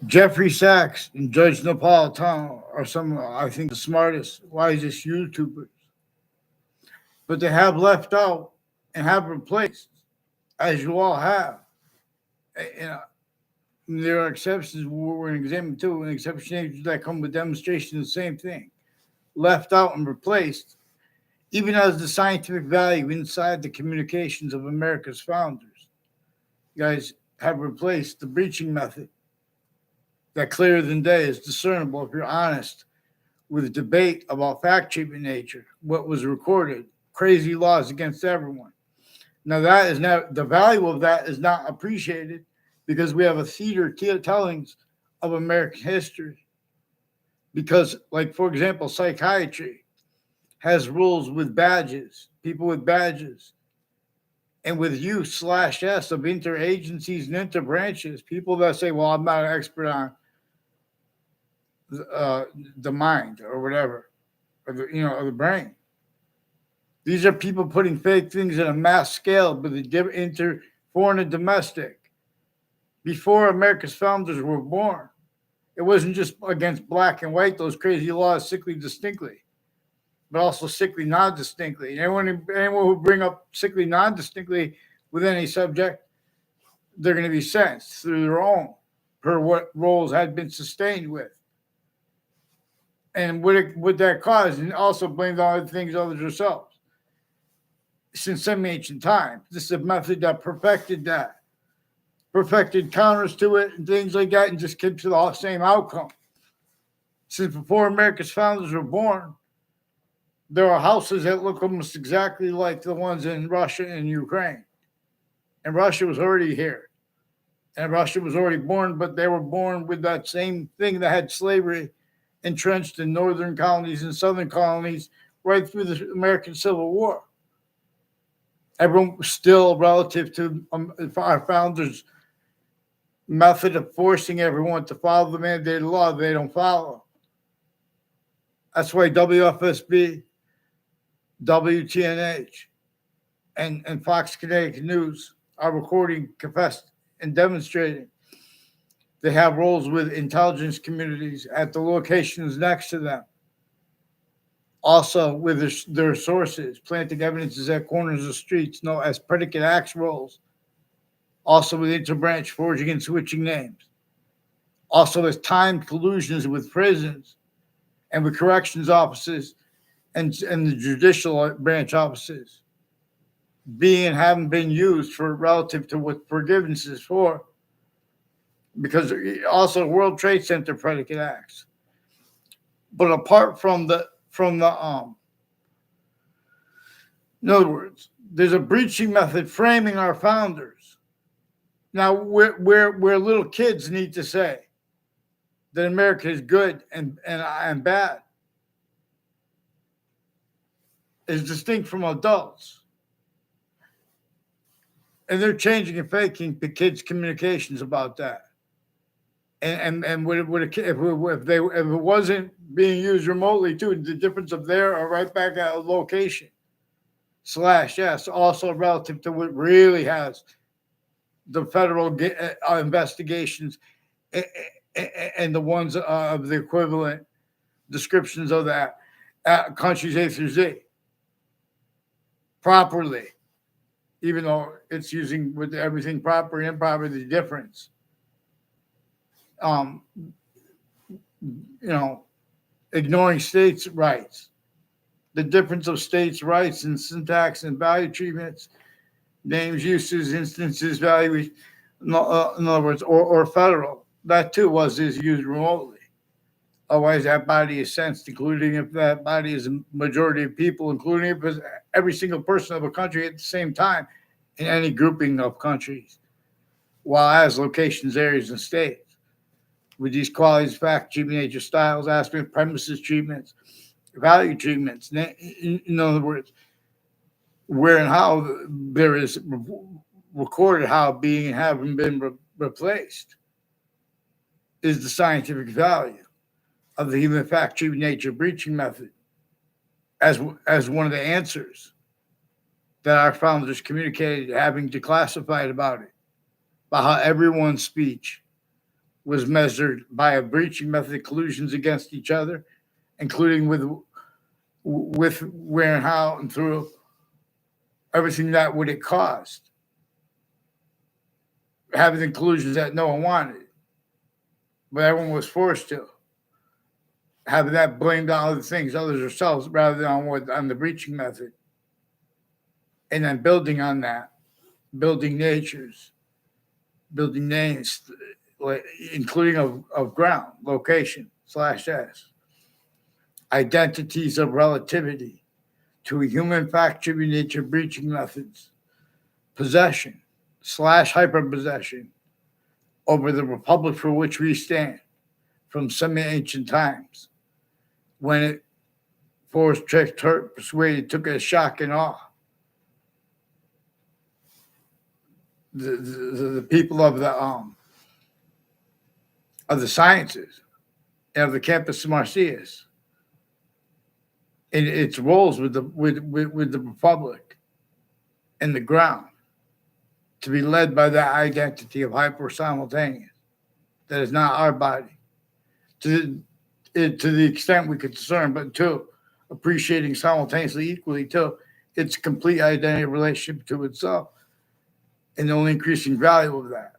Jeffrey Sachs and Judge Napolitano are some, I think, the smartest, wisest YouTubers. But they have left out and have replaced, as you all have. You know, there are exceptions we're going to examine too, and exceptions that come with demonstration, the same thing. Left out and replaced, even as the scientific value inside the communications of America's founders. You guys have replaced the breaching method that clearer than day is discernible if you're honest with a debate about fact treatment nature, what was recorded, crazy laws against everyone. Now that is not the value of that is not appreciated because we have a theater tellings of American history. Because, like for example, psychiatry has rules with badges, people with badges, and with U/S of interagencies and interbranches, people that say, "Well, I'm not an expert on the mind or whatever, or or the brain." These are people putting fake things at a mass scale, but the foreign and domestic. Before America's founders were born, it wasn't just against black and white; those crazy laws, sickly distinctly, but also sickly non-distinctly. And anyone who bring up sickly non-distinctly with any subject, they're going to be sentenced through their own, per what roles had been sustained with. And would that cause, and also blame all the things others themselves. Since some ancient times, this is a method that perfected counters to it and things like that, and just came to the same outcome. Since before America's founders were born, there are houses that look almost exactly like the ones in Russia and Ukraine. And Russia was already here. And Russia was already born, but they were born with that same thing that had slavery entrenched in northern colonies and southern colonies right through the American Civil War. Everyone was still relative to our founders' method of forcing everyone to follow the mandated law they don't follow. That's why WFSB, WTNH, and Fox Connecticut News are recording, confessed, and demonstrating. They have roles with intelligence communities at the locations next to them. Also, with their sources, planting evidences at corners of streets, known as predicate acts roles. Also, with interbranch forging and switching names. Also, as timed collusions with prisons and with corrections offices and the judicial branch offices being and having been used for relative to what forgiveness is for. Because also World Trade Center predicate acts. But apart from the in other words, there's a breaching method framing our founders. Now, where little kids need to say that America is good and bad is distinct from adults. And they're changing and faking the kids' communications about that. And if it wasn't being used remotely too, the difference of there are right back at a location. /yes, also relative to what really has the federal investigations and the ones of the equivalent descriptions of that countries A through Z properly, even though it's using with everything proper and improper, the difference. Ignoring states' rights, the difference of states' rights and syntax and value treatments, names, uses, instances, value, in other words, or federal. That too is used remotely. Otherwise, that body is sensed, including if that body is a majority of people, including if it's every single person of a country at the same time in any grouping of countries, while as locations, areas, and states. With these qualities, fact, treatment, nature, styles, aspect, premises, treatments, value treatments. In other words, where and how there is recorded how being and having been replaced is the scientific value of the human fact, treatment, nature, breaching method as one of the answers that our founders communicated, having declassified about it, about how everyone's speech was measured by a breaching method collusions against each other, including with where and how and through everything that would it cost, having the collusions that no one wanted, but everyone was forced to, having that blamed on other things, others themselves, rather than on the breaching method, and then building on that, building natures, building names, including of ground, location, /s, identities of relativity, to a human fact tribute nature breaching methods, possession / hyperpossession over the republic for which we stand from semi-ancient times, when it forced, tricked, hurt, persuaded, took a shock and awe. The people of the sciences and of the campus of Marcias in its roles with the republic and the ground, to be led by that identity of hyper simultaneous that is not our body, to the extent we could discern, but two, appreciating simultaneously equally to its complete identity relationship to itself, and the only increasing value of that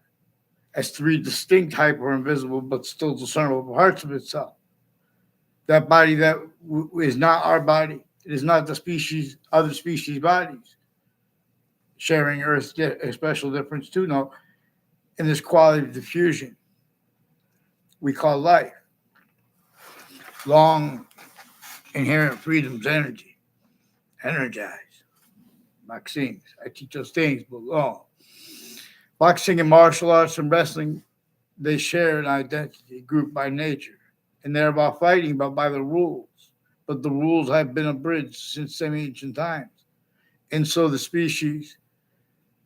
as three distinct hyper invisible but still discernible parts of itself. That body that is not our body, it is not the other species bodies, sharing Earth's a special difference too, no, in this quality of diffusion we call life. Long inherent freedom's energy, energize. Vaccines, I teach those things, but long. Boxing and martial arts and wrestling, they share an identity, group by nature, and they're about fighting, but by the rules. But the rules have been abridged since semi-ancient times. And so the species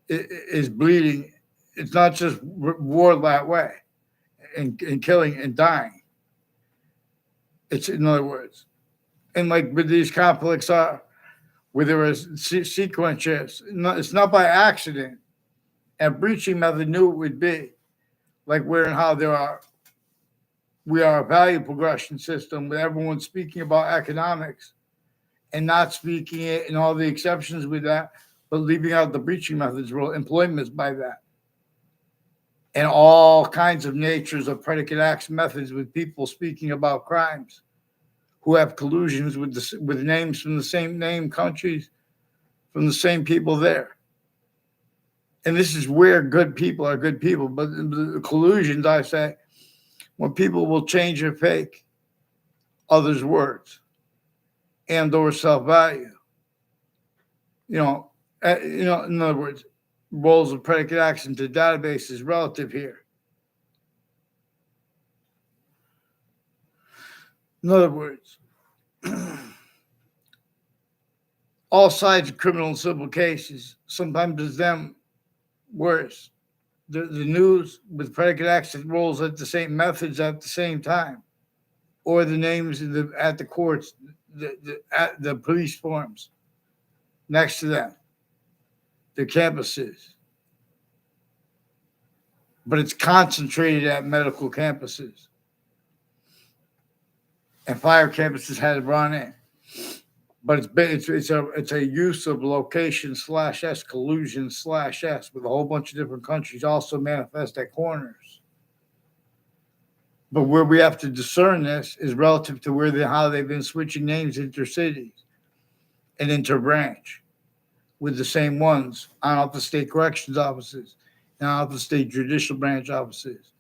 is bleeding. It's not just war that way and killing and dying. It's, in other words, and like with these conflicts are, where there is sequences, it's not by accident. And breaching method knew it would be, like where and how we are a value progression system with everyone speaking about economics and not speaking it and all the exceptions with that, but leaving out the breaching methods rule, employments by that. And all kinds of natures of predicate acts methods with people speaking about crimes who have collusions with names from the same name countries, from the same people there. And this is where good people are good people. But the collusions, I say, when people will change or fake others' words and or self-value, in other words, roles of predicate action to databases relative here. In other words, all sides of criminal and civil cases, sometimes it's them worse. The news with predicate action roles at the same methods at the same time, or the names at the courts, at the police forms next to them, their campuses. But it's concentrated at medical campuses. And fire campuses had it run in. But it's a use of location /s, collusion /s, with a whole bunch of different countries also manifest at corners. But where we have to discern this is relative to how they've been switching names intercities and interbranch with the same ones on out the state corrections offices and out the state judicial branch offices,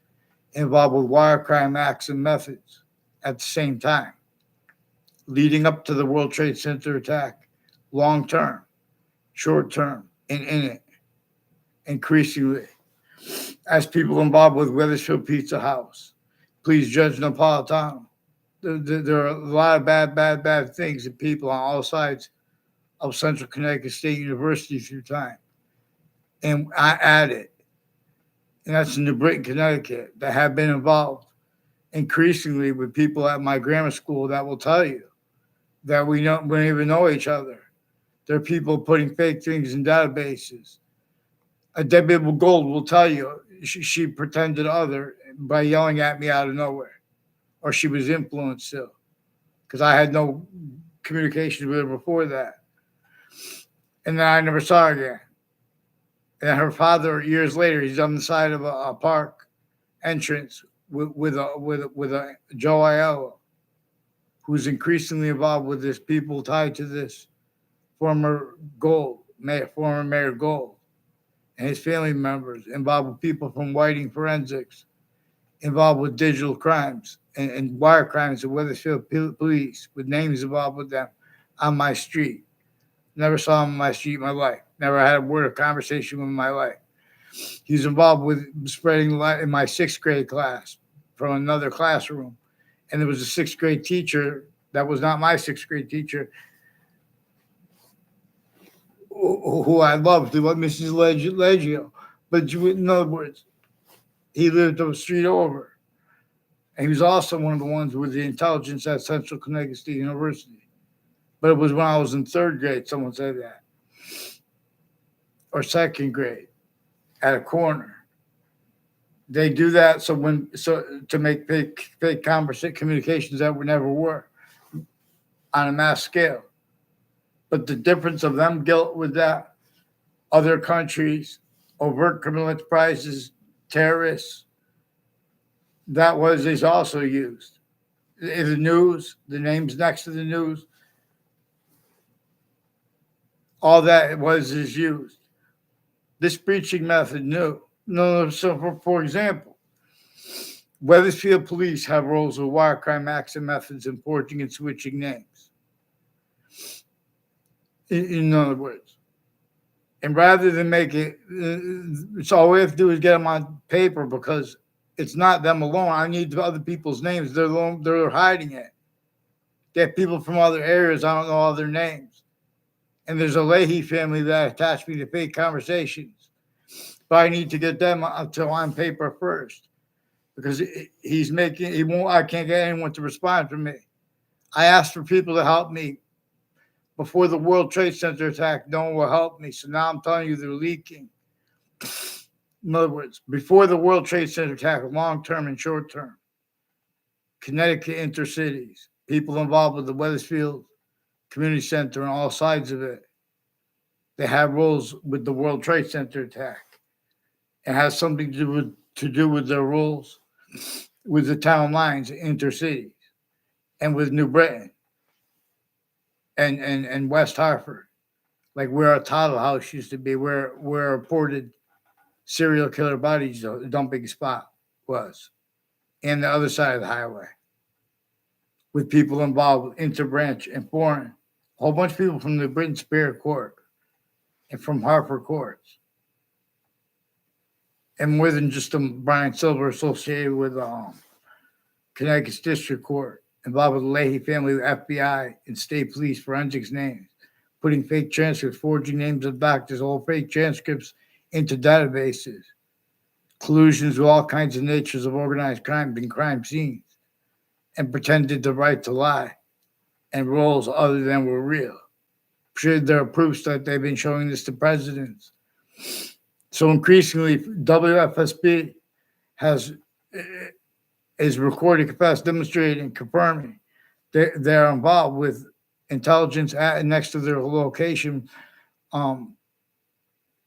involved with wire crime acts and methods at the same time, leading up to the World Trade Center attack, long term, short term, and in it, increasingly, as people involved with Wethersfield Pizza House. Please judge Napolitano. There are a lot of bad things and people on all sides of Central Connecticut State University through time. And I add it, and that's in New Britain, Connecticut, that have been involved increasingly with people at my grammar school that will tell you that we don't even know each other. There are people putting fake things in databases. A Debbie Gold will tell you she pretended other by yelling at me out of nowhere, or she was influenced still, because I had no communication with her before that. And then I never saw her again. And her father, years later, he's on the side of a park entrance with a Joe Aiello, who's increasingly involved with this people tied to this former Mayor Gold, and his family members, involved with people from Whiting Forensics, involved with digital crimes and wire crimes of Weathersfield police, with names involved with them, on my street. Never saw him on my street in my life. Never had a word of conversation with him in my life. He's involved with spreading light in my sixth grade class from another classroom. And there was a sixth grade teacher that was not my sixth grade teacher, who I loved, Mrs. Leggio. But in other words, he lived a street over. And he was also one of the ones with the intelligence at Central Connecticut State University. But it was when I was in third grade, someone said that. Or second grade, at a corner. They do that so to make fake communications that never were on a mass scale. But the difference of them guilt with that, other countries, overt criminal enterprises, terrorists, that is also used. In the news, the names next to the news, all that is used. This breaching method, no. So, for example, Weathersfield police have roles with wire crime acts and methods in forging and switching names. In other words, and rather than make it, it's all we have to do is get them on paper, because it's not them alone. I need other people's names. They're hiding it. They have people from other areas. I don't know all their names. And there's a Leahy family that attached me to fake conversations. But I need to get them on paper first, because I can't get anyone to respond for me. I asked for people to help me before the World Trade Center attack. No one will help me. So now I'm telling you, they're leaking. In other words, before the World Trade Center attack, long-term and short-term, Connecticut intercities, people involved with the Weathersfield Community Center and all sides of it, they have roles with the World Trade Center attack. It has something to do with their roles with the town lines, intercities, and with New Britain and West Hartford, like where a Toddle House used to be, where a reported serial killer bodies dumping spot was, and the other side of the highway, with people involved with interbranch and foreign, a whole bunch of people from the Britain Superior Court and from Hartford courts, and more than just Brian Silver associated with Connecticut's District Court, involved with the Leahy family, FBI, and state police forensics names, putting fake transcripts, forging names of doctors, all fake transcripts into databases, collusions with all kinds of natures of organized crime and crime scenes, and pretended the right to lie, and roles other than were real. Sure, there are proofs that they've been showing this to presidents. So increasingly, WFSB is recording, confessed, demonstrating, confirming they're involved with intelligence next to their location,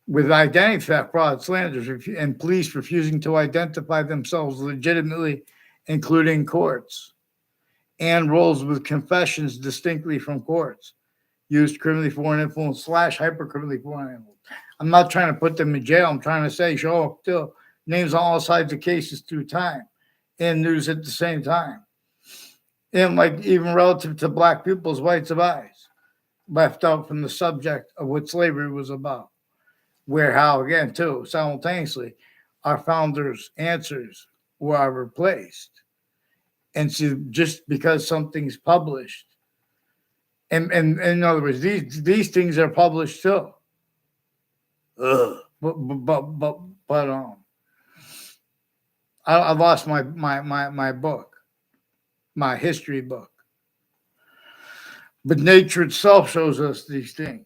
with identity theft, fraud, slanders, and police refusing to identify themselves legitimately, including courts, and roles with confessions distinctly from courts, used criminally foreign influence / hyper-criminally foreign influence. I'm not trying to put them in jail. I'm trying to say, show still names on all sides of cases through time and news at the same time. And like even relative to black people's rights of eyes, left out from the subject of what slavery was about. Where, how, again, too, simultaneously, our founders' answers were replaced. And so just because something's published, and in other words, these things are published too. But I lost my book, my history book. But nature itself shows us these things.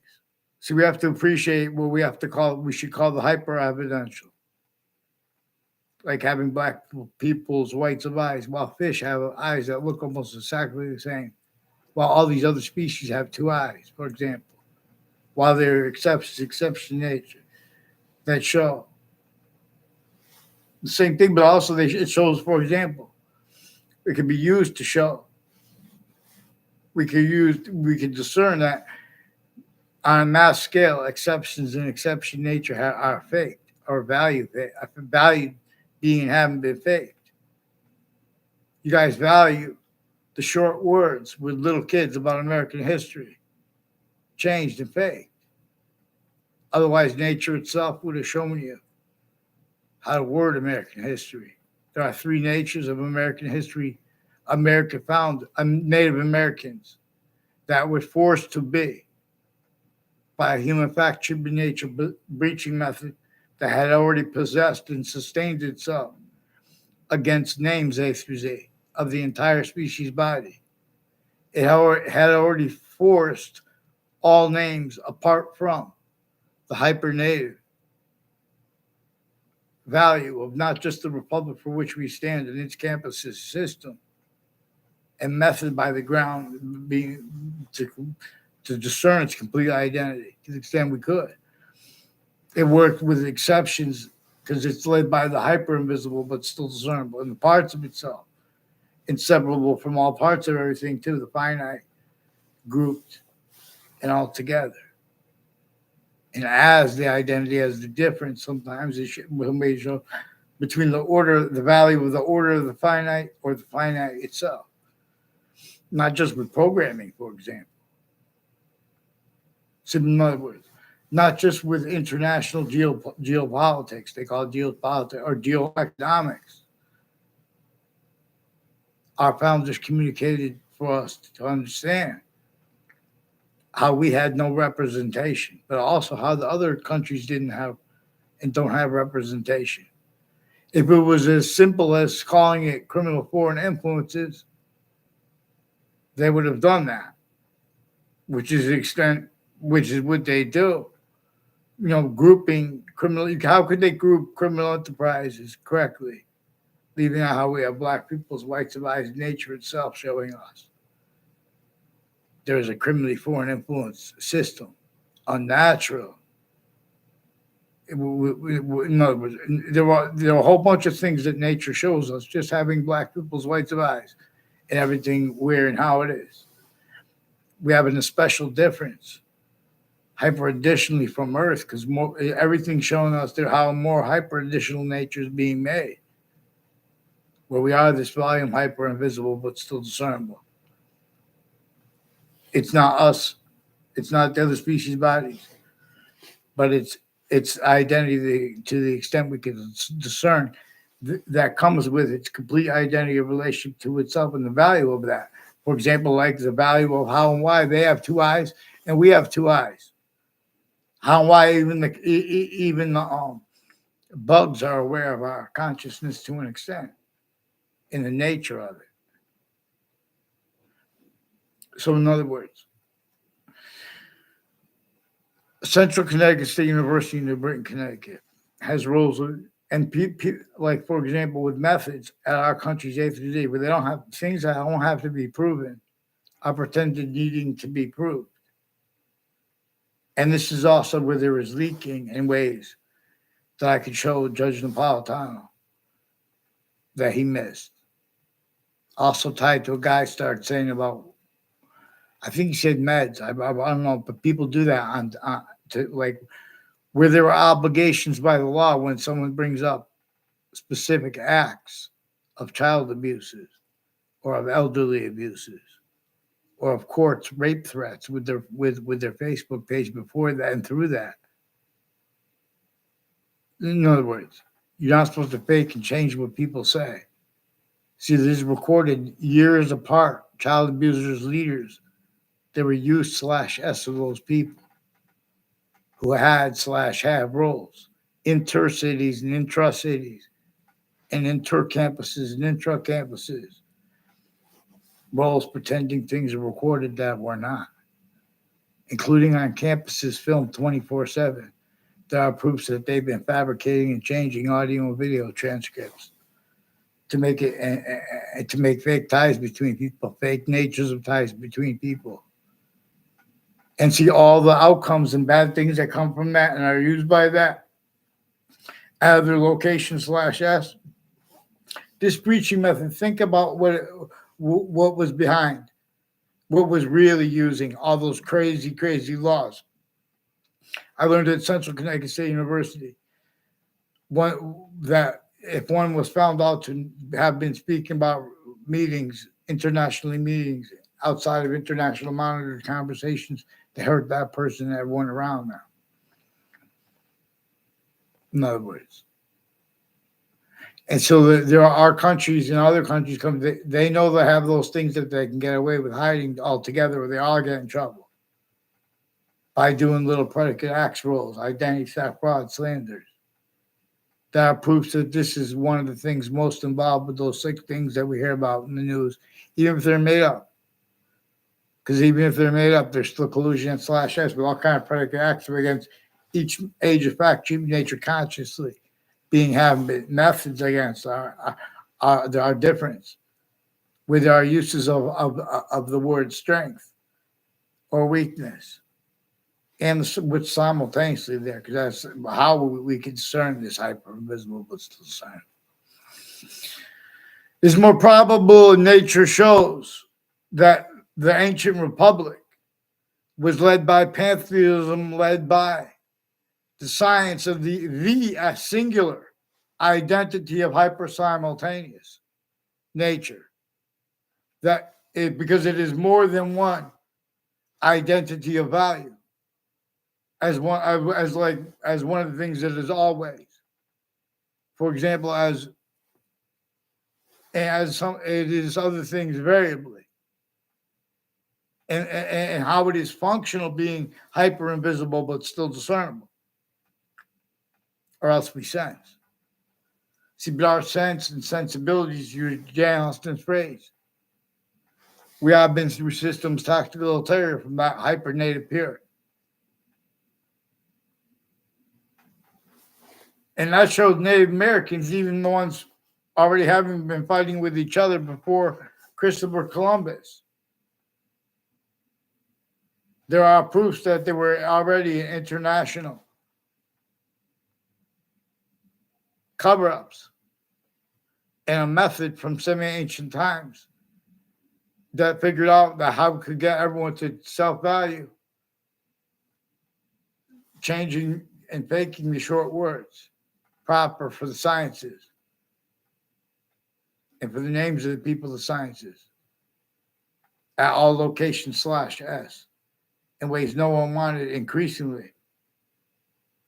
So we have to appreciate what we should call the hyper evidential. like having black people's whites of eyes, while fish have eyes that look almost exactly the same, while all these other species have two eyes, for example, while there are exception nature that show the same thing, but also it shows, for example, it can be used to show we could discern that on a mass scale, exceptions in exception nature are faked or valued being haven't been faked. You guys value the short words with little kids about American history, changed and faked. Otherwise, nature itself would have shown you how to word American history. There are three natures of American history. America found Native Americans that were forced to be by a human factor nature breaching method that had already possessed and sustained itself against names A through Z of the entire species body. It had already forced all names apart from the hypernative value of not just the republic for which we stand and its campuses system and method by the ground being to discern its complete identity to the extent we could. It worked with exceptions because it's led by the hyper invisible but still discernible in the parts of itself, inseparable from all parts of everything too, the finite, grouped, and all together. And as the identity has the difference, sometimes it may show between the value of the order of the finite or the finite itself. Not just with programming, for example. So in other words, not just with international geopolitics, they call it geopolitics or geoeconomics. Our founders communicated for us to understand how we had no representation, but also how the other countries didn't have and don't have representation. If it was as simple as calling it criminal foreign influences, they would have done that, which is what they do. Grouping criminal. How could they group criminal enterprises correctly, leaving out how we have black people's whites of eyes, nature itself showing us there is a criminally foreign influence system, unnatural. In other words, there are a whole bunch of things that nature shows us. Just having black people's whites of eyes and everything where and how it is. We have a special difference, hyper additionally from Earth, because everything's showing us there how more hyper additional nature is being made, where we are this volume hyper invisible but still discernible. It's not us, it's not the other species bodies, but it's identity to the extent we can discern that comes with its complete identity of relationship to itself and the value of that. For example, like the value of how and why they have two eyes and we have two eyes. How and why even the bugs are aware of our consciousness to an extent in the nature of it. So in other words, Central Connecticut State University in New Britain, Connecticut has rules and like, for example, with methods at our country's A through Z, where they don't have things that don't have to be proven, are pretended needing to be proved. And this is also where there is leaking in ways that I could show Judge Napolitano that he missed. Also tied to a guy started saying about, I think he said meds. I don't know, but people do that on to like where there are obligations by the law when someone brings up specific acts of child abuses or of elderly abuses or of courts rape threats with their Facebook page before that and through that. In other words, you're not supposed to fake and change what people say. See, this is recorded years apart. Child abusers, leaders, they were youth/S of those people who had/have roles, intercities and intra-cities, and inter-campuses and intra-campuses, roles pretending things are recorded that were not, including on campuses filmed 24/7, There are proofs that they've been fabricating and changing audio and video transcripts to make it to make fake ties between people, fake natures of ties between people, and see all the outcomes and bad things that come from that and are used by that out of their location/s. This breaching method. Think about what was behind, what was really using all those crazy laws. I learned at Central Connecticut State University that if one was found out to have been speaking about meetings, internationally meetings, outside of international monitored conversations, they hurt that person and everyone around them. In other words. And so there are countries and other countries they know they have those things that they can get away with hiding altogether, or they all get in trouble by doing little predicate acts rules, identity theft, fraud, slanders. There are proofs that this is one of the things most involved with those 6 things that we hear about in the news, even if they're made up. Because even if they're made up, there's still collusion and /s with all kinds of predicate acts against each age of fact, human nature consciously being having methods against our difference with our uses of the word strength or weakness, and which simultaneously there, because that's how we can discern this hyper invisible but still silent. It's more probable nature shows that the ancient republic was led by pantheism, led by the science of the singular identity of hyper-simultaneous nature. Because it is more than one identity of value, as one of the things that is always. For example, it is other things variably. And how it is functional, being hyper invisible but still discernible, or else we sense. See, but our sense and sensibilities, use Jan Austin's phrase. We have been through systems tactical terror from that hyper native period. And that showed Native Americans, even the ones already having been fighting with each other before Christopher Columbus. There are proofs that there were already international cover-ups and a method from semi-ancient times that figured out that how we could get everyone to self-value, changing and faking the short words proper for the sciences and for the names of the people of the sciences at all locations /s in ways no one wanted increasingly.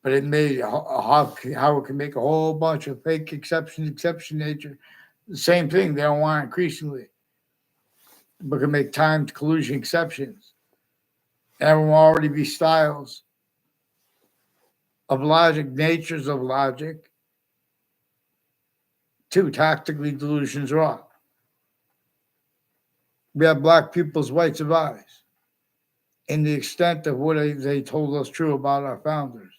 But it made how it can make a whole bunch of fake exception nature. The same thing they don't want increasingly, but can make timed collusion exceptions. And there will already be styles of logic, natures of logic, to tactically delusions wrong. We have black pupils, whites of eyes, in the extent of what they told us true about our founders,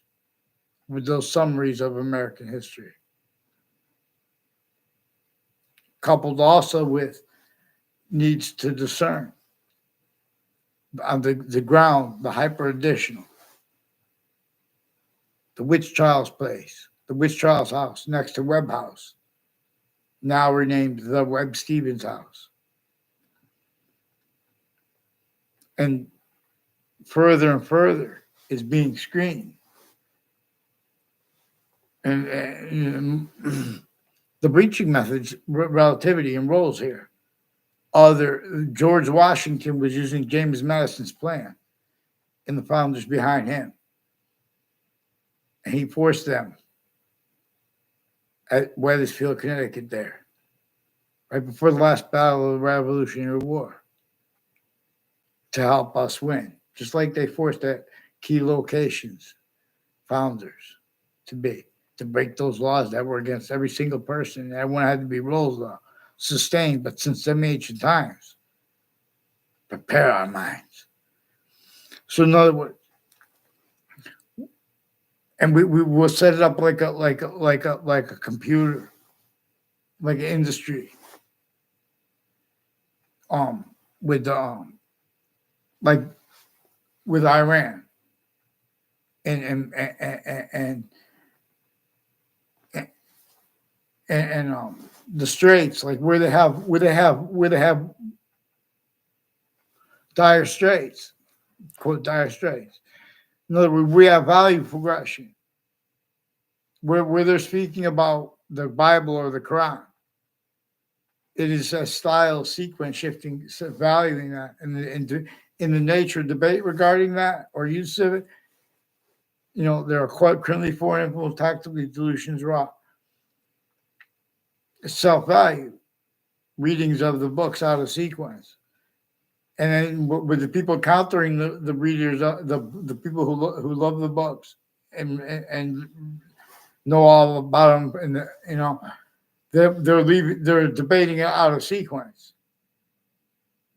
with those summaries of American history. Coupled also with needs to discern on the ground, the hyper additional, the Witch Trials place, the Witch Trials house next to Webb House, now renamed the Webb Stevens House. And further is being screened. And the breaching methods, relativity, and roles here. George Washington was using James Madison's plan and the founders behind him. And he forced them at Wethersfield, Connecticut there, right before the last battle of the Revolutionary War, to help us win. Just like they forced at key locations, founders, to break those laws that were against every single person. Everyone had to be rules sustained, but since them ancient times, prepare our minds. So in other words, And we will set it up like a computer, like an industry, um, with like with Iran and and, and the Straits, like where they have dire straits, quote dire straits. In other words, we have value progression where they're speaking about the Bible or the Quran. It is a style sequence shifting, valuing that, and in the nature of debate regarding that or use of it. There are quite currently foreign influence, tactically delusions, raw self value, readings of the books out of sequence. And then with the people countering the readers, the people who love the books and know all about them, and they're debating it out of sequence,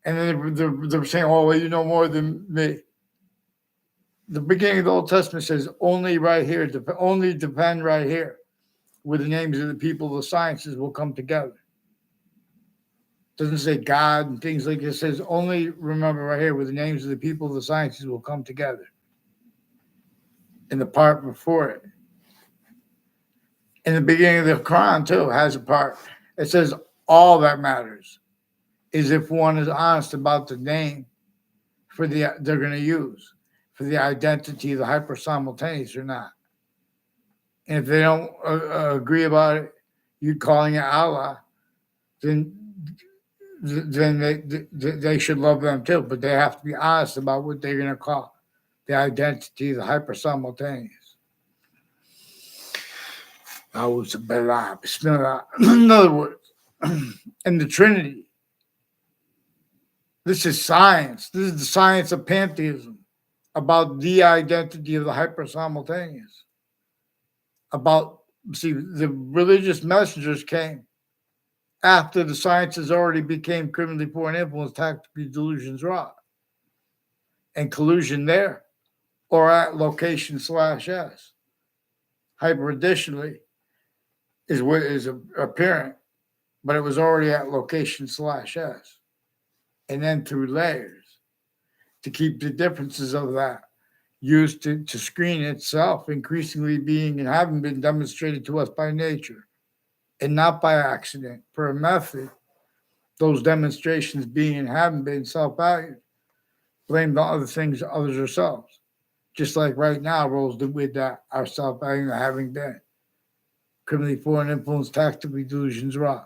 and then they're saying, "Oh, well, you know more than me." The beginning of the Old Testament says, "Only right here, only depend right here, where the names of the people of the sciences will come together." Doesn't say God and things like this. It says only remember right here where the names of the people of the sciences will come together. In the part before it. In the beginning of the Quran too has a part. It says all that matters is if one is honest about the name they're going to use for the identity of the hyper simultaneous or not. And if they don't agree about it, you calling it Allah, then they should love them too, but they have to be honest about what they're going to call the identity of the hyper simultaneous. In other words, in the Trinity, this is science. This is the science of pantheism, about the identity of the hyper simultaneous. The religious messengers came after the sciences already became criminally foreign influence, tactically delusions raw, and collusion there, or at location /s. Hyper additionally is what is apparent, but it was already at location /s. And then through layers to keep the differences of that used to screen itself, increasingly being and having been demonstrated to us by nature and not by accident. For a method, those demonstrations being and having been self-valued, blamed on other things, others ourselves. Just like right now, rolls with that, our self-value having been. Criminally foreign influence, tactically delusions raw.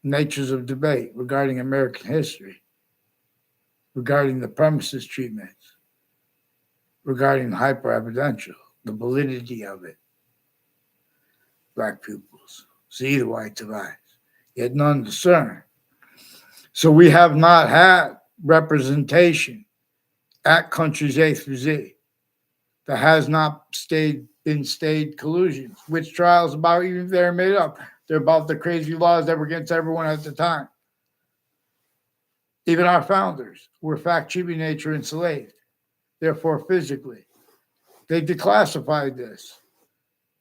Natures of debate regarding American history, regarding the premises treatments, regarding hyper-evidential, the validity of it. Black pupils see the whites of eyes, yet none discern. So we have not had representation at countries A through Z. There has not been stayed collusions. Which trials about, even if they're made up, they're about the crazy laws that were against everyone at the time. Even our founders were fact-cheating nature enslaved, therefore physically. They declassified this.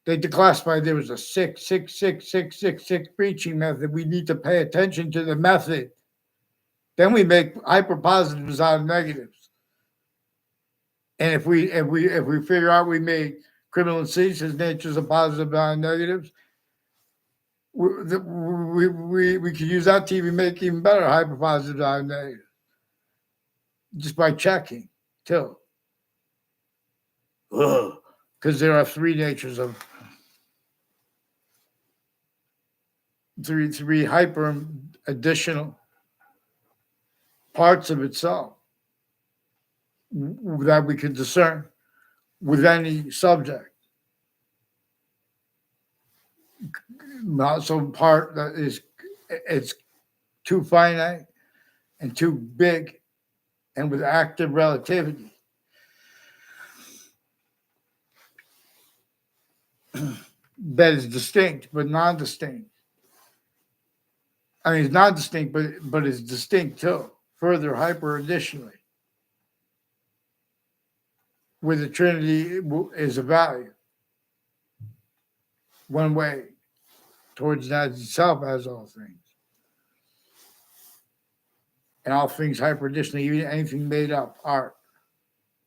They declassified there was a 6 preaching method. We need to pay attention to the method. Then we make hyper-positives out of negatives. And if we figure out we made criminal and seditious natures of positive out of negatives, we could use that to even make even better hyper-positives out of negatives. Just by checking, too. Because there are three natures of three hyper additional parts of itself that we could discern with any subject. Not some part that it's too finite and too big and with active relativity. That is distinct but non-distinct. I mean, it's not distinct, but it's distinct too. Further hyper additionally. where the Trinity is a value, one way towards that itself as all things. And all things hyper-additionally, even anything made up, art,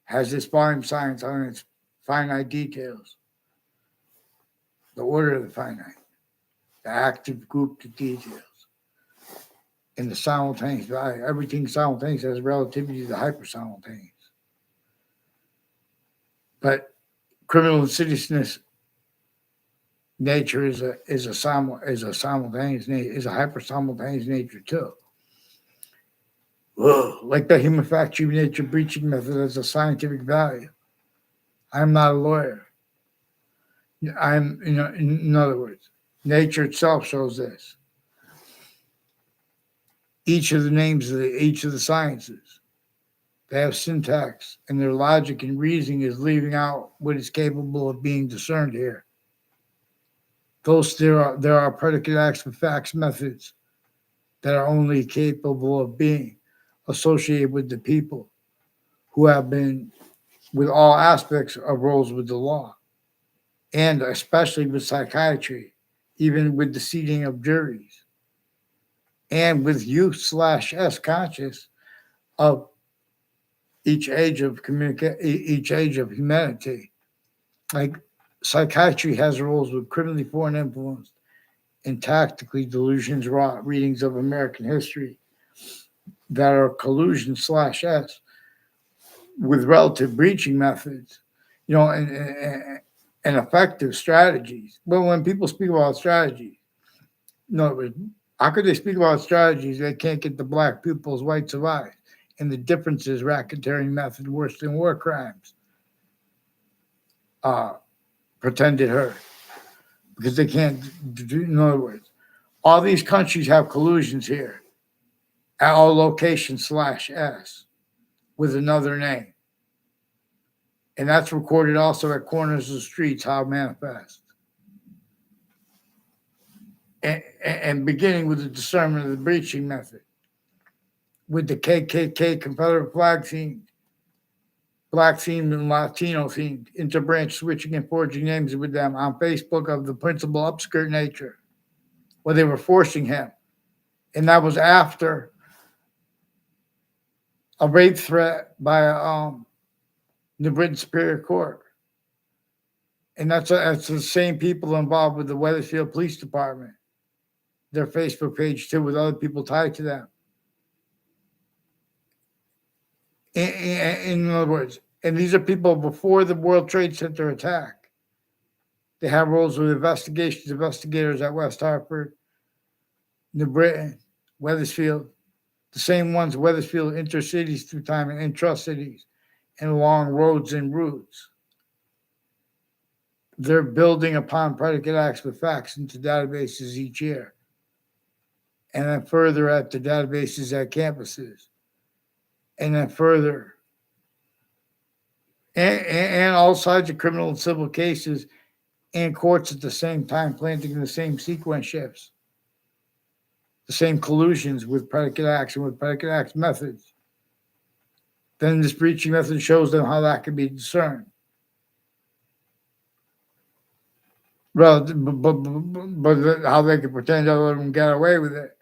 has this volume science on its finite details, the order of the finite, the active group of details, and the simultaneous value. Everything simultaneous has relativity to the hyper-simultaneous. But criminal insidiousness nature is a hyper simultaneous nature too. Whoa, like the human fact nature breaching method has a scientific value. I'm not a lawyer. In other words, nature itself shows this. Each of the names of each of the sciences, they have syntax, and their logic and reasoning is leaving out what is capable of being discerned here. There are predicate acts with facts methods that are only capable of being associated with the people who have been with all aspects of roles with the law, and especially with psychiatry, even with the seating of juries, and with youth/S conscious of each age of humanity. Like psychiatry has roles with criminally foreign influence and tactically delusions wrought readings of American history that are collusion/S with relative breaching methods, and effective strategies. Well, when people speak about strategies, no, how could they speak about strategies? They can't get the black pupils white survive. And the difference is racketeering method worse than war crimes. Pretended hurt. Because they can't do, in other words, all these countries have collusions here at all locations/S with another name. And that's recorded also at corners of the streets, how it manifests. And beginning with the discernment of the breaching method, with the KKK Confederate flag themed, Black themed, and Latino themed, interbranch switching and forging names with them on Facebook of the principal upskirt nature, where they were forcing him. And that was after a rape threat by the Britain Superior Court. And that's the same people involved with the Wethersfield Police Department, their Facebook page too, with other people tied to them. In other words, and these are people before the World Trade Center attack. They have roles with investigators at West Hartford, New Britain, Wethersfield, the same ones Wethersfield intercities through time and intra-cities and along roads and routes. They're building upon predicate acts with facts into databases each year. And then further at the databases at campuses. And then further. And all sides of criminal and civil cases and courts at the same time, planting the same sequence shifts. The same collusions with predicate acts and with predicate acts methods. Then this breaching method shows them how that can be discerned. But how they can pretend to let them get away with it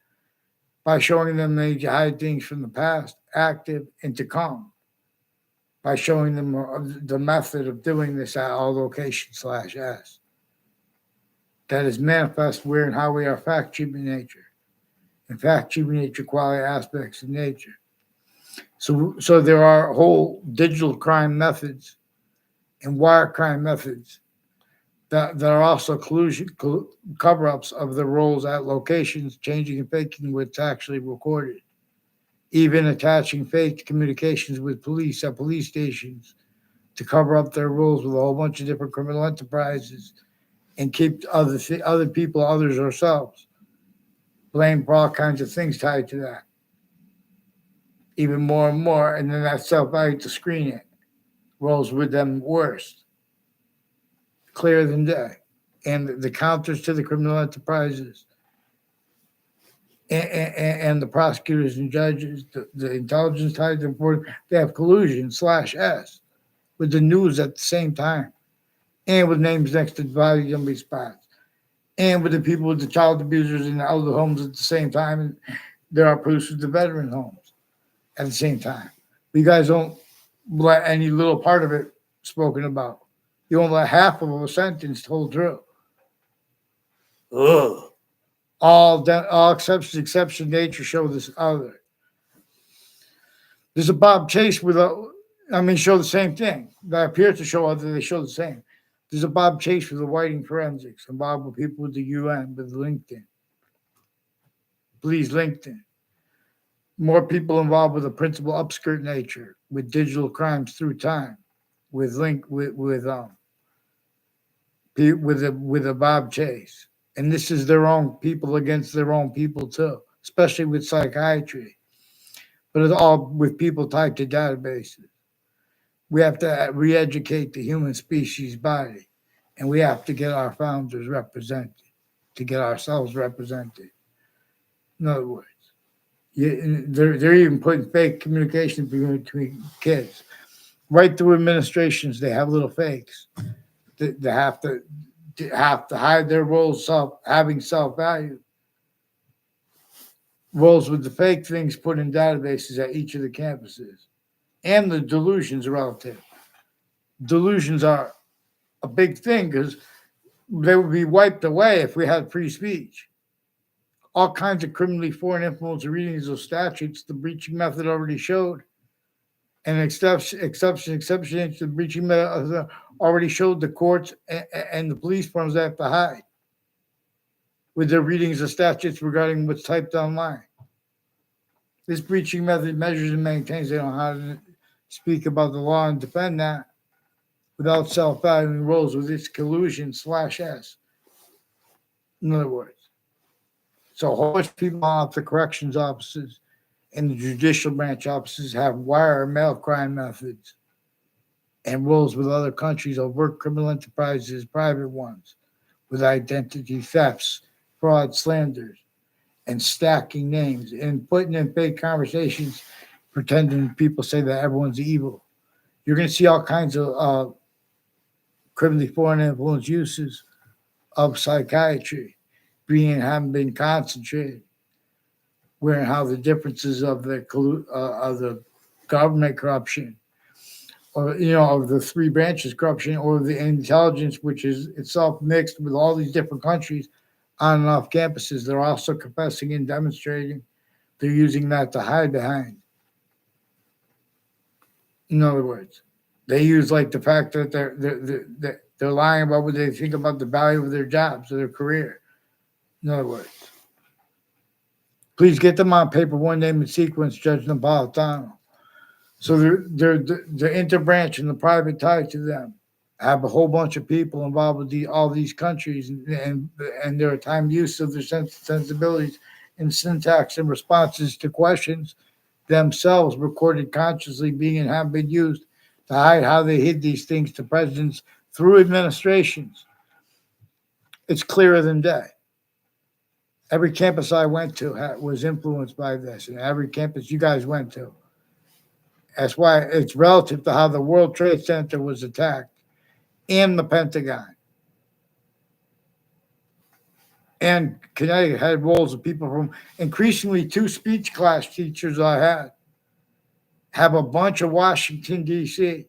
by showing them they need to hide things from the past, active and to come. By showing them the method of doing this at all locations/S. That is manifest where and how we are fact treatment nature. In fact, treatment nature quality aspects of nature. So there are whole digital crime methods and wire crime methods that are also cover-ups of the roles at locations, changing and faking what's actually recorded. Even attaching fake communications with police at police stations to cover up their roles with a whole bunch of different criminal enterprises and keep other people, others, ourselves, blamed for all kinds of things tied to that. Even more and more, and then that self-value to screen it rolls with them worst, clearer than day. And the counters to the criminal enterprises and the prosecutors and judges, the intelligence tied to the board, they have collusion/S with the news at the same time, and with names next to body jumping spots, and with the people with the child abusers in the elder homes at the same time. And there are proofs with the veteran homes at the same time. But you guys don't let any little part of it spoken about. You won't let half of a sentence told through. Ugh. All exception nature show this other. There's a Bob Chase with show the same thing. That appears to show other, they show the same. There's a Bob Chase with the whiting forensics, involved with people with the UN, with LinkedIn. Please, LinkedIn. More people involved with the principal upskirt nature, with digital crimes through time, with a Bob Chase. And this is their own people against their own people too, especially with psychiatry. But it's all with people tied to databases. We have to re-educate the human species body, and we have to get our founders represented, to get ourselves represented. In other words, they're even putting fake communication between kids. Right through administrations, they have little fakes. They have to hide their roles, having self-value. Roles with the fake things put in databases at each of the campuses. And the delusions relative. Delusions are a big thing because they would be wiped away if we had free speech. All kinds of criminally foreign influence readings of statutes, the breaching method already showed. And exception to the breaching method already showed the courts and the police firms that have to hide with their readings of statutes regarding what's typed online. This breaching method measures and maintains they don't know how to speak about the law and defend that without self-valuing roles with its collusion/S. In other words, so a whole bunch of people off the corrections offices and the judicial branch offices have wire mail crime methods and roles with other countries, overt criminal enterprises, private ones, with identity thefts, fraud, slanders, and stacking names and putting in fake conversations, pretending people say that everyone's evil. You're going to see all kinds of criminally foreign influence uses of psychiatry having been concentrated, where and how the differences of the government corruption, or of the three branches corruption, or the intelligence, which is itself mixed with all these different countries on and off campuses. They're also confessing and demonstrating. They're using that to hide behind. In other words, they use like the fact that they're lying about what they think about the value of their jobs or their career. In other words, please get them on paper, one name and sequence, Judge Napolitano. So they're interbranch and the private tie to them. Have a whole bunch of people involved with all these countries and their time use of their sensibilities and syntax and responses to questions themselves recorded consciously being and have been used to hide how they hid these things to presidents through administrations. It's clearer than day. Every campus I went to was influenced by this, and every campus you guys went to. That's why it's relative to how the World Trade Center was attacked and the Pentagon. And Connecticut had roles of people from increasingly 2 speech class teachers I had have a bunch of Washington, D.C.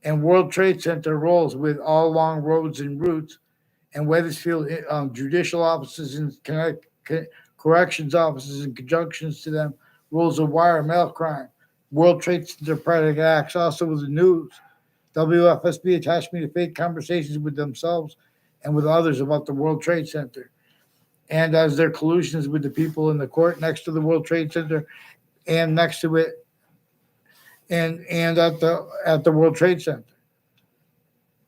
and World Trade Center roles with all long roads and routes, and Wethersfield judicial offices and corrections offices in conjunctions to them, rules of wire mail crime. World Trade Center predicate acts also with the news. WFSB attached me to fake conversations with themselves and with others about the World Trade Center. And as their collusions with the people in the court next to the World Trade Center and next to it and at the World Trade Center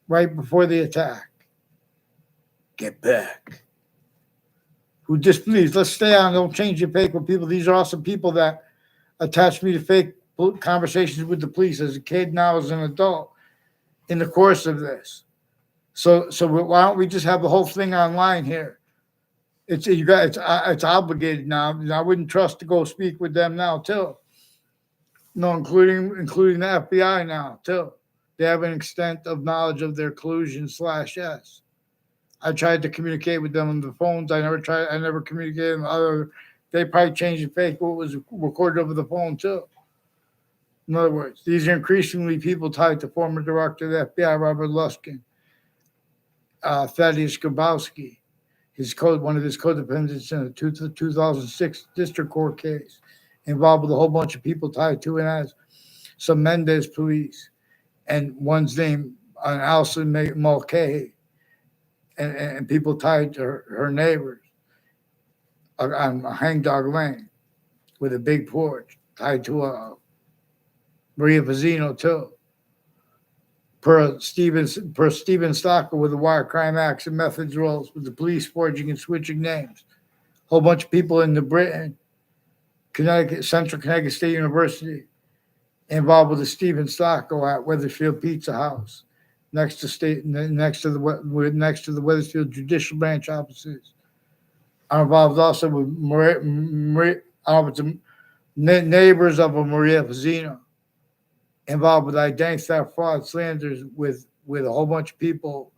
right before the attack. Get back. Who displeased? Let's stay on. Don't change your fake with people. These are also people that attached me to fake conversations with the police as a kid, now as an adult, in the course of this. So why don't we just have the whole thing online here? It's obligated now. I wouldn't trust to go speak with them now too. No, including the FBI now too. They have an extent of knowledge of their collusion slash S. I tried to communicate with them on the phones. I never communicated with other. They probably changed the fake what was recorded over the phone too. In other words, these are increasingly people tied to former director of the FBI, Robert Luskin, Thaddeus Grabowski, one of his co-defendants in a 2006 district court case involved with a whole bunch of people tied to it as some Mendez police, and one's name Alison Mulcahy, and people tied to her neighbors on Hangdog Lane with a big porch tied to Maria Fazzino too. Per Steven Stocker with the wire crime acts and methods roles with the police forging and switching names. Whole bunch of people in the Britain, Central Connecticut State University involved with the Steven Stocker at Wethersfield Pizza House next to the Wethersfield Judicial Branch offices. I'm involved also with neighbors of a Maria Fazzino, involved with identity theft, fraud, slanders with a whole bunch of people,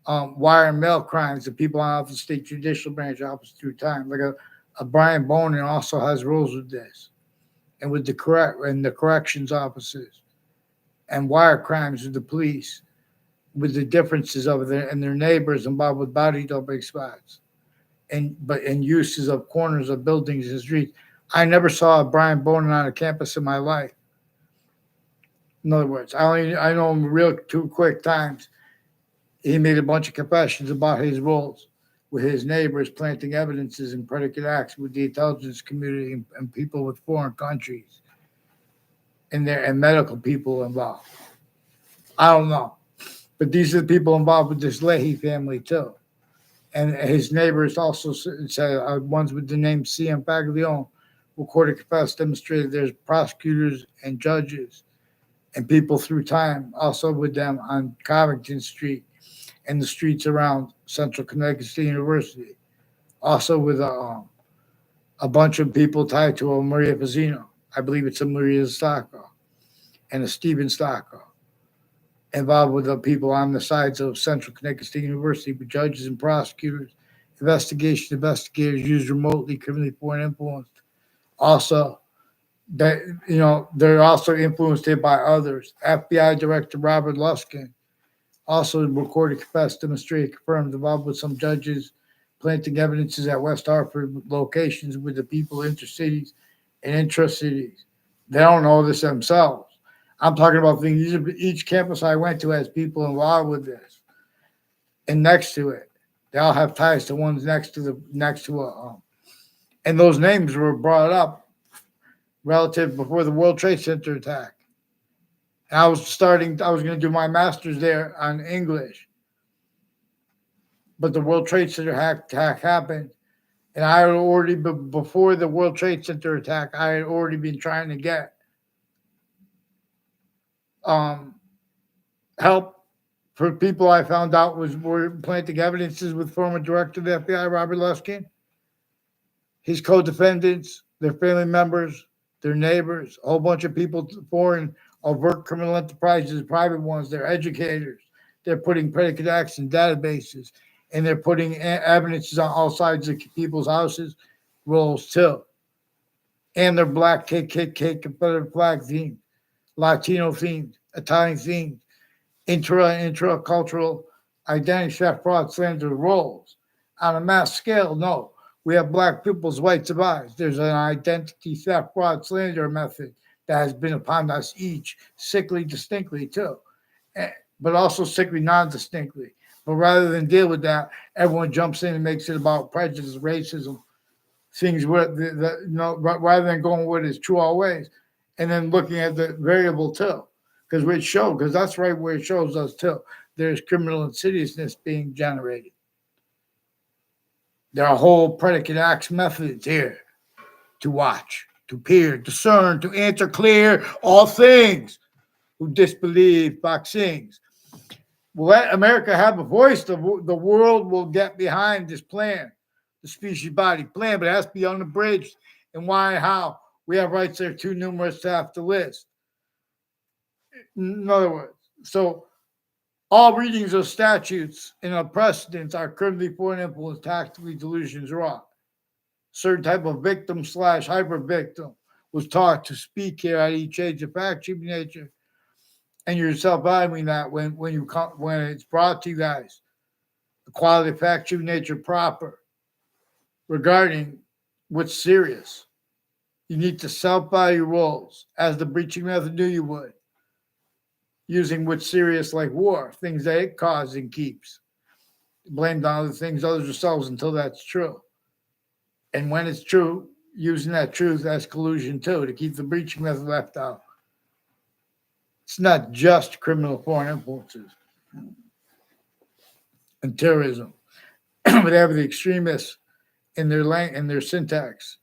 wire and mail crimes of people out of the state judicial branch office through time. Like a Brian Bonin also has roles with this, and with the corrections offices, and wire crimes with the police, with the differences of their neighbors involved with body dumping spots, and uses of corners of buildings and streets. I never saw a Brian Bonin on a campus in my life. In other words, I know him real 2 quick times. He made a bunch of confessions about his roles with his neighbors, planting evidences and predicate acts with the intelligence community and people with foreign countries, and medical people involved. I don't know, but these are the people involved with this Leahy family too, and his neighbors also said ones with the name C.M. Faglione, recorded, confessed, demonstrated. There's prosecutors and judges and people through time, also with them on Covington Street and the streets around Central Connecticut State University. Also with a bunch of people tied to a Maria Fazzino. I believe it's a Maria Stocco and a Steven Stocco, involved with the people on the sides of Central Connecticut State University, with judges and prosecutors, investigators used remotely, criminally foreign influenced. Also, that they're also influenced by others. FBI Director Robert Luskin also recorded, confessed, demonstrated, confirmed, involved with some judges, planting evidences at West Hartford locations with the people intercities and intra-cities. They don't know this themselves. I'm talking about things. Each campus I went to has people involved with this, and next to it, they all have ties to ones next to and those names were brought up relative before the World Trade Center attack. And I was going to do my master's there on English. But the World Trade Center attack happened. And I had already, before the World Trade Center attack, I had already been trying to get help for people I found out were planting evidences with former director of the FBI, Robert Luskin, his co-defendants, their family members, their neighbors, a whole bunch of people, foreign overt criminal enterprises, private ones. They're educators. They're putting predicate acts in databases, and they're putting evidences on all sides of people's houses, rolls too. And they're black KKK, Confederate flag themed, Latino themed, Italian themed, intra-cultural identity theft, fraud, slander rolls. On a mass scale, no. We have black people's rights of eyes. There's an identity theft, fraud, slander method that has been upon us each, sickly distinctly too, but also sickly non-distinctly. But rather than deal with that, everyone jumps in and makes it about prejudice, racism, things rather than going with it's true always, and then looking at the variable too, because that's right where it shows us too. There's criminal insidiousness being generated. There are whole predicate acts methods here to watch, to peer, discern, to answer clear all things who disbelieve vaccines. Let America have a voice. The world will get behind this plan, the species body plan, but it has to be unabridged. And why and how? We have rights that are too numerous to have to list. In other words, So all readings of statutes and of precedents are criminally foreign influence, tactically delusions wrought. Certain type of victim slash hyper victim was taught to speak here at each age of fact, human nature, and you're self-valuing that when it's brought to you guys, the quality of fact, human nature proper regarding what's serious. You need to self-value roles as the breaching method knew you would, using what's serious like war, things that it causes and keeps. Blamed on other things, others yourselves until that's true. And when it's true, using that truth as collusion too to keep the breaching method left out. It's not just criminal foreign influences and terrorism, but they have the extremists in their syntax,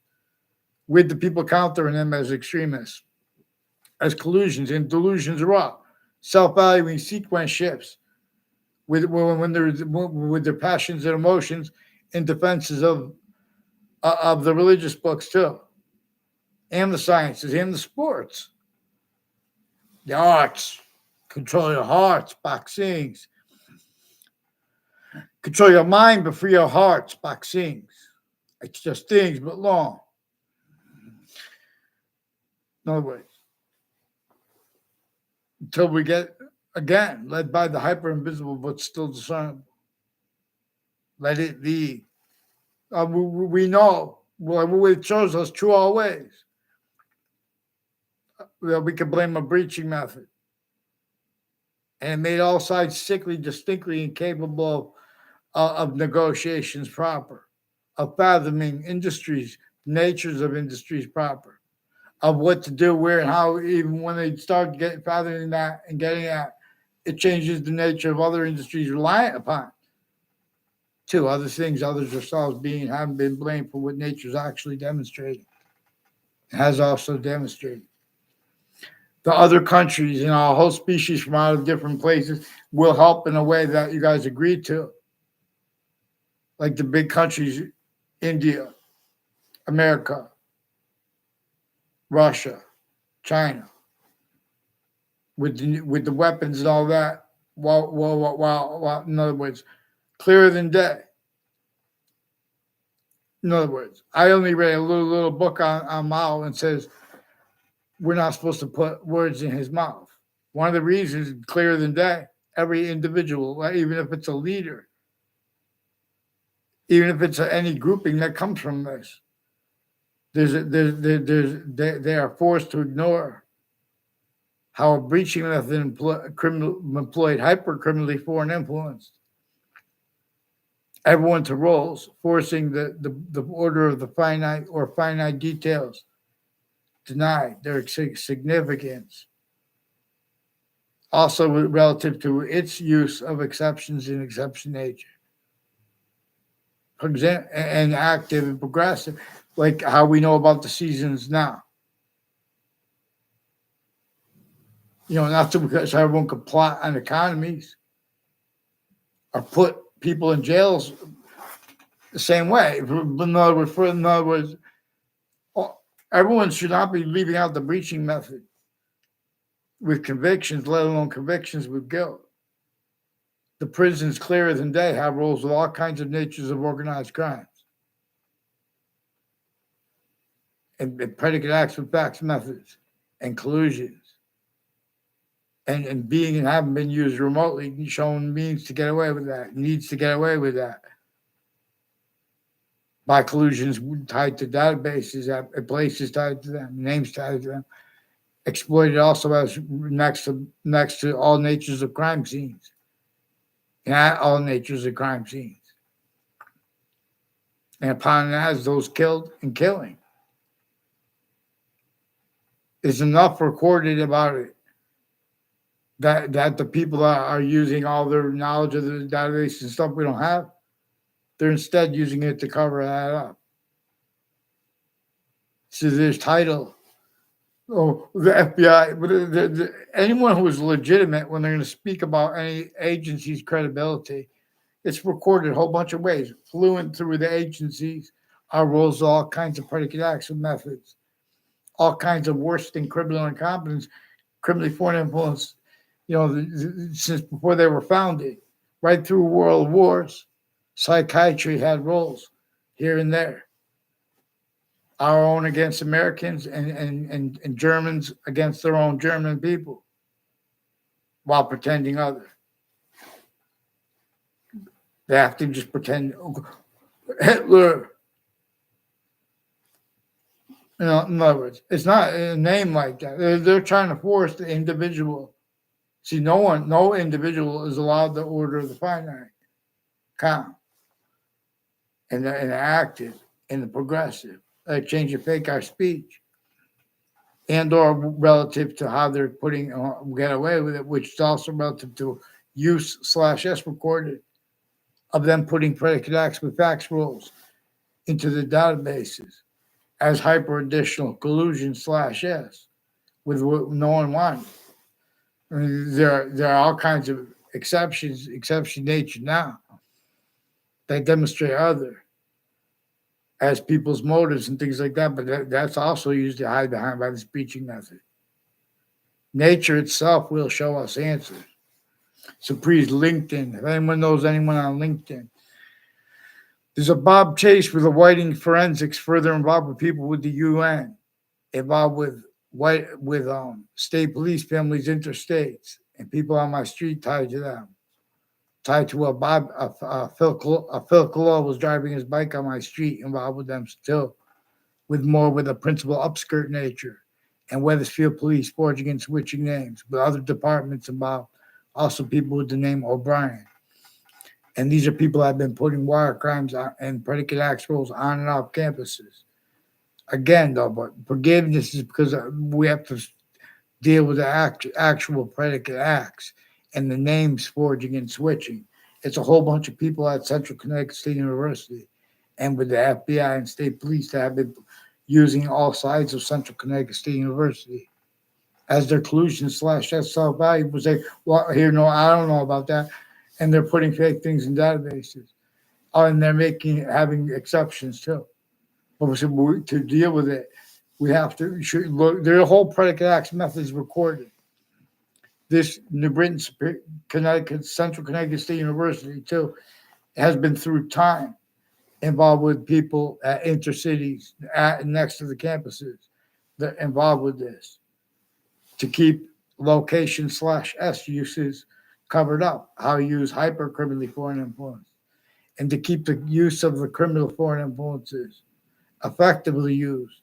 with the people countering them as extremists, as collusions and delusions raw, self-valuing sequence shifts when they're with their passions and emotions in defenses of the religious books too, and the sciences and the sports, the arts. Control your hearts, vaccines. Control your mind, but free your hearts, vaccines. It's just things, but long. In other words, until we get, again, led by the hyper invisible but still discernible. Let it be. We know, well, it shows us true all ways. We can blame a breaching method. And it made all sides sickly, distinctly incapable of negotiations proper, of fathoming industries, natures of industries proper, of what to do, where, and how. Even when they start fathoming that and getting at, it changes the nature of other industries reliant upon. Two other things, others ourselves haven't been blamed for what nature's actually demonstrating. It has also demonstrated. The other countries and our whole species from out of different places will help in a way that you guys agreed to. Like the big countries, India, America, Russia, China, with the weapons and all that. While in other words, clearer than day. In other words, I only read a little book on Mao and says we're not supposed to put words in his mouth. One of the reasons, clearer than day, every individual, even if it's a leader, even if it's any grouping that comes from this, they are forced to ignore how a breaching method employed hyper criminally foreign influence everyone to roles, forcing the order of the finite or finite details, denied their significance. Also, relative to its use of exceptions in exception nature. For example, and active and progressive, like how we know about the seasons now. Not because everyone could plot on economies or put people in jails the same way. In other words, everyone should not be leaving out the breaching method with convictions, let alone convictions with guilt. The prisons, clearer than day, have roles with all kinds of natures of organized crimes and predicate acts with facts, methods, and collusions. And being and having been used remotely, shown means to get away with that, needs to get away with that. By collusions tied to databases, at places tied to them, names tied to them, exploited also as next to all natures of crime scenes, and at all natures of crime scenes, and upon that, as those killed and killing. There's enough recorded about it that the people are using all their knowledge of the database and stuff we don't have. They're instead using it to cover that up. So there's title. Oh, the FBI, anyone who is legitimate when they're going to speak about any agency's credibility, it's recorded a whole bunch of ways. Fluent through the agencies, our roles, all kinds of predicate acts and methods, all kinds of worse than criminal incompetence, criminally foreign influence, since before they were founded, right through world wars, psychiatry had roles here and there. Our own against Americans and Germans against their own German people while pretending other. They have to just pretend Hitler. In other words, it's not a name like that. They're trying to force the individual. See, no individual is allowed the order of the finite, count, and the active, and the progressive. Like change and fake our speech, and or relative to how they're putting get away with it, which is also relative to use/s recorded of them putting predicate acts with facts rules into the databases as hyper additional collusion/s with what no one wants. I mean, there are all kinds of exception nature now that demonstrate other as people's motives and things like that, but that's also used to hide behind by the speeching method. Nature itself will show us answers. So please, LinkedIn. If anyone knows anyone on LinkedIn, there's a Bob Chase with the Whiting Forensics, further involved with people with the UN, involved with state police families, interstates, and people on my street tied to them. Tied to Phil Color was driving his bike on my street, involved with them still, with a principal upskirt nature, and Weathersfield Police forging and switching names, with other departments involved, also people with the name O'Brien. And these are people that have been putting wire crimes and predicate acts rules on and off campuses. Again, though, but forgiveness is because we have to deal with the actual predicate acts and the names forging and switching. It's a whole bunch of people at Central Connecticut State University and with the FBI and state police that have been using all sides of Central Connecticut State University as their collusion/s self-value. Say, well, here, no, I don't know about that. And they're putting fake things in databases. Oh, and they're having exceptions too. But to deal with it, we have to look. Their whole predicate acts methods recorded. This New Britain, Connecticut, Central Connecticut State University too, has been through time involved with people at intercities next to the campuses that are involved with this to keep location/s uses covered up. How you use hypercriminally foreign influence, and to keep the use of the criminal foreign influences effectively used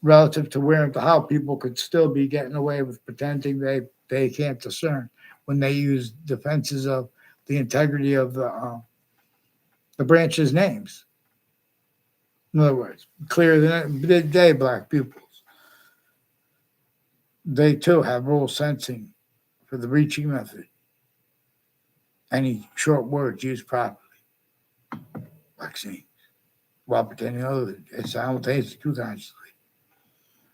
relative to where and to how people could still be getting away with pretending they can't discern when they use defenses of the integrity of the branch's names. In other words, clearer than they black pupils. They too have rule sensing for the reaching method. Any short words used properly. Vaccine. While pretending other simultaneously, too consciously.